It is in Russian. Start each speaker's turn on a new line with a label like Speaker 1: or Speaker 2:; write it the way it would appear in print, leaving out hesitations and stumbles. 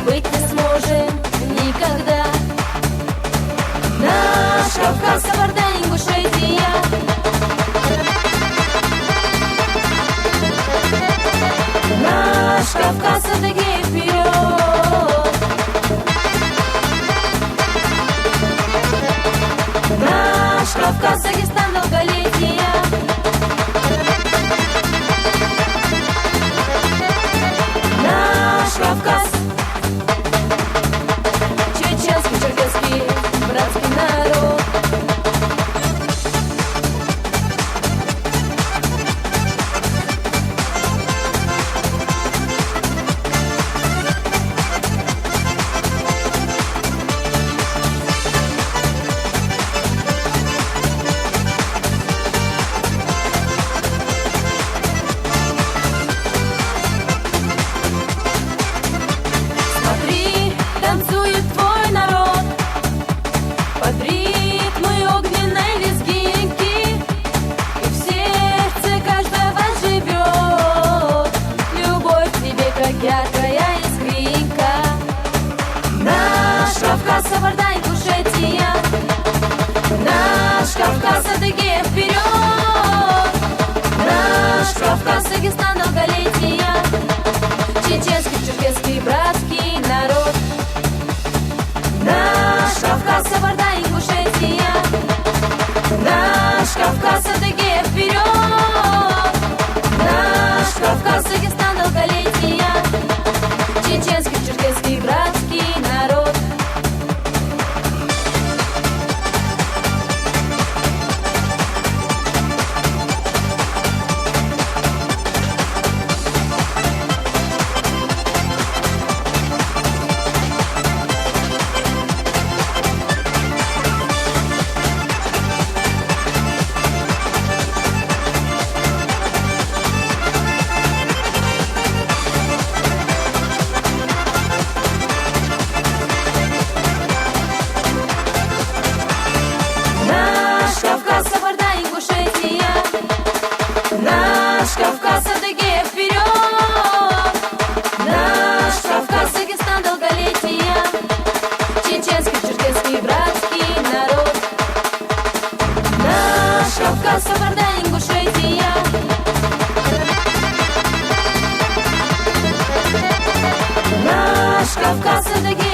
Speaker 1: быть не сможем никогда. Наш Кавказ, Кабарда, Ингушетия. Наш Кавказ, Адыгея, вперед! Наш Кавказ, Дагестан, долголетия. Наш Кавказ, чеченский, черкесский, братский народ. Смотри, танцует твой народ под ритмы огненной лезгинки, и в сердце каждого живет любовь к тебе, как яркая искринка. Наш Кавказ, Кабарда, Ингушетия. Наш Кавказ, Адыгея, вперед! Наш Кавказ, Дагестан, долголетия. Чеченский, черкесский, братский народ. Наш Кавказ, Кабарда, Ингушетия. Наш Кавказ, Адыгея, вперед! Наш Кавказ, Дагестан, долголетия. Чеченский, черкесский, братский народ. Наш Кавказ, Кабарда, Ингушетия. Наш Кавказ, Адыгея, вперед! Наш Кавказ, Дагестан, долголетия. Чеченский, черкесский, братский народ. Наш Кавказ, Кабарда, Ингушетия. Наш Кавказ, Адыгея.